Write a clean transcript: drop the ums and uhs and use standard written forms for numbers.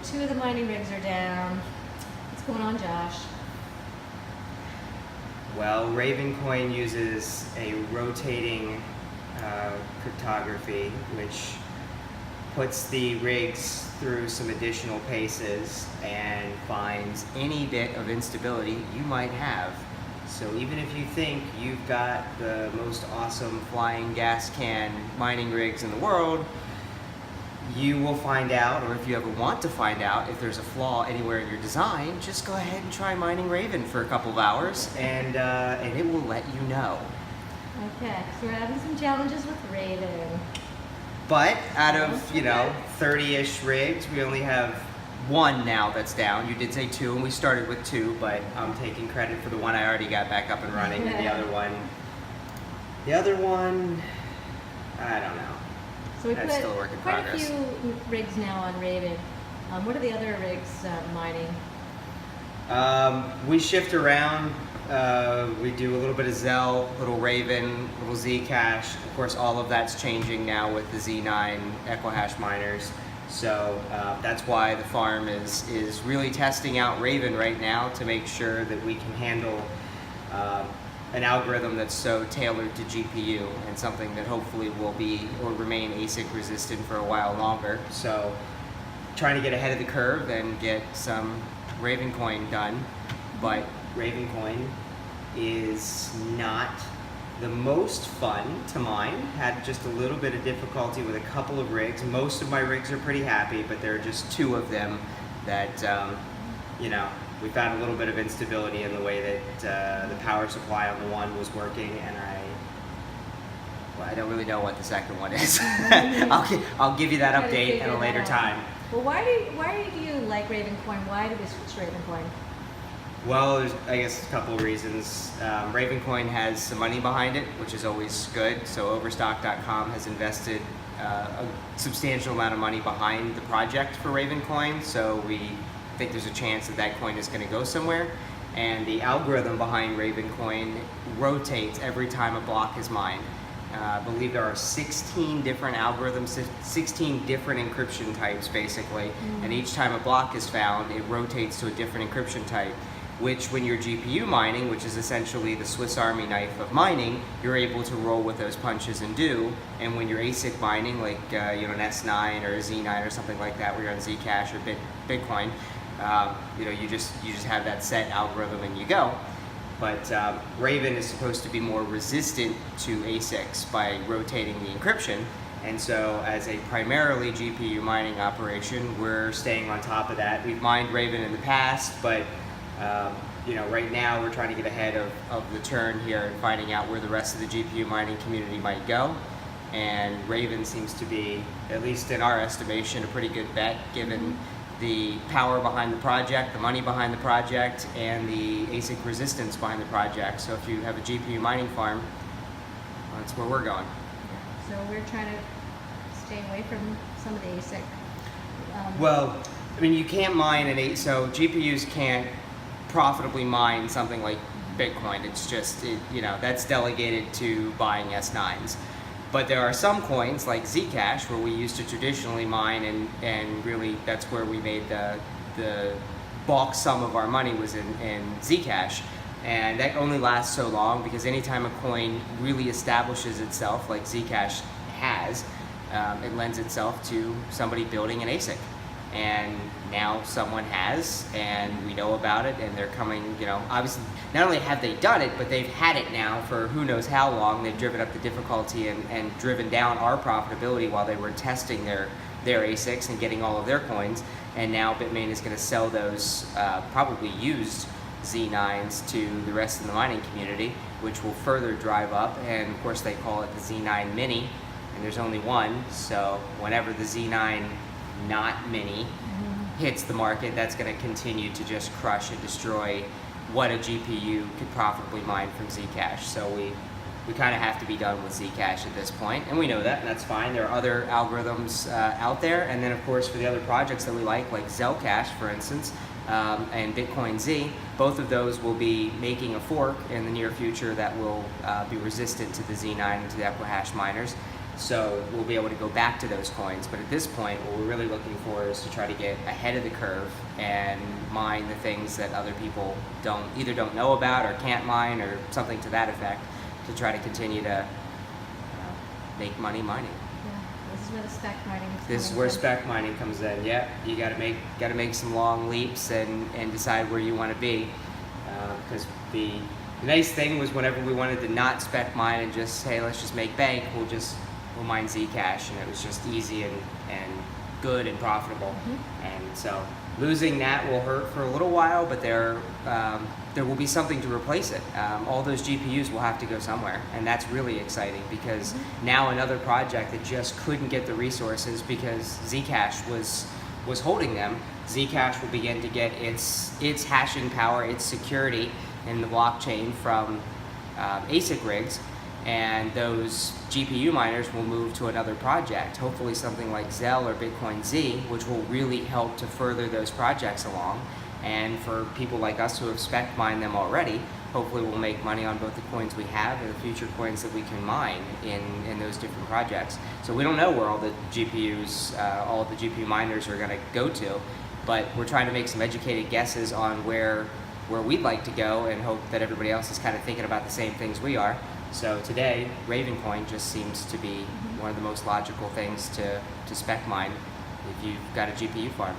2 of the mining rigs are down. What's going on, Josh? Well, Ravencoin uses a rotating cryptography, which puts the rigs through some additional paces and finds any bit of instability you might have. So even if you think you've got the most awesome flying gas can mining rigs in the world, you will find out, or if you ever want to find out, if there's a flaw anywhere in your design, just go ahead and try mining Raven for a couple of hours, and it will let you know. Okay, so we're having some challenges with Raven. But out of, 30-ish rigs, we only have one now that's down. You did say 2, and we started with 2, but I'm taking credit for the one I already got back up and running, and the other one, I don't know. So we That's put still a work in quite progress. a few rigs now on Raven. What are the other rigs mining? We shift around. We do a little bit of Zell, little Raven, little ZCash. Of course, all of that's changing now with the Z9 Equihash miners. So that's why the farm is really testing out Raven right now to make sure that we can handle an algorithm that's so tailored to GPU, and something that hopefully will be or remain ASIC resistant for a while longer. So trying to get ahead of the curve and get some Ravencoin done. But Ravencoin is not the most fun to mine. Had just a little bit of difficulty with a couple of rigs. Most of my rigs are pretty happy, but there are just 2 of them that we found a little bit of instability in the way that the power supply on the one was working, and I don't really know what the second one is. I'll give you that update at a later time. Well, why do you like Ravencoin? Why did we switch to Ravencoin? Well, there's, I guess, a couple of reasons. Ravencoin has some money behind it, which is always good. So Overstock.com has invested a substantial amount of money behind the project for Ravencoin. So we think there's a chance that coin is going to go somewhere. And the algorithm behind Ravencoin rotates every time a block is mined. I believe there are 16 different algorithms, 16 different encryption types basically, and each time a block is found, it rotates to a different encryption type, which when you're GPU mining, which is essentially the Swiss Army knife of mining, you're able to roll with those punches and do. And when you're ASIC mining, like an S9 or a Z9 or something like that, where you're on ZCash or Bitcoin, you just have that set algorithm and you go. But Raven is supposed to be more resistant to ASICs by rotating the encryption. And so as a primarily GPU mining operation, we're staying on top of that. We've mined Raven in the past, but right now we're trying to get ahead of the turn here and finding out where the rest of the GPU mining community might go. And Raven seems to be, at least in our estimation, a pretty good bet given the power behind the project, the money behind the project, and the ASIC resistance behind the project. So if you have a GPU mining farm, that's where we're going. So we're trying to stay away from some of the ASIC. Well, I mean, you can't mine so GPUs can't profitably mine something like Bitcoin. It's just, that's delegated to buying S9s. But there are some coins like ZCash where we used to traditionally mine, and really that's where we made the bulk sum of our money was in ZCash. And that only lasts so long because anytime a coin really establishes itself, like ZCash has, it lends itself to somebody building an ASIC. And now someone has, and we know about it, and they're coming, obviously, not only have they done it, but they've had it now for who knows how long. They've driven up the difficulty and driven down our profitability while they were testing their ASICs and getting all of their coins. And now Bitmain is going to sell those probably used Z9s to the rest of the mining community, which will further drive up. And of course they call it the Z9 Mini, and there's only one, so whenever the Z9 not mini hits the market, that's going to continue to just crush and destroy what a GPU could profitably mine from ZCash. So we kind of have to be done with ZCash at this point, and we know that, and that's fine. There are other algorithms out there, and then of course for the other projects that we like ZCash, for instance, and Bitcoin Z, both of those will be making a fork in the near future that will be resistant to the Z9 and to the Equihash miners. So we'll be able to go back to those coins. But at this point, what we're really looking for is to try to get ahead of the curve and mine the things that other people either don't know about or can't mine or something to that effect, to try to continue to make money mining. Yeah, this is where the spec mining is This is coming where from. spec mining comes in. Yeah, you got to make some long leaps and decide where you want to be. Because the nice thing was, whenever we wanted to not spec mine and just, hey, let's just make bank, we'll mine ZCash, and it was just easy and good and profitable. And so losing that will hurt for a little while, but there will be something to replace it. All those GPUs will have to go somewhere, and that's really exciting, because now another project that just couldn't get the resources because ZCash was holding them, ZCash will begin to get its hashing power, its security in the blockchain from ASIC rigs, and those GPU miners will move to another project, hopefully something like Zell or Bitcoin Z, which will really help to further those projects along. And for people like us who have spec mined them already, hopefully we'll make money on both the coins we have and the future coins that we can mine in those different projects. So we don't know where all the GPUs, all the GPU miners are going to go to, but we're trying to make some educated guesses on where we'd like to go, and hope that everybody else is kind of thinking about the same things we are. So today, Ravencoin just seems to be one of the most logical things to spec mine if you've got a GPU farm.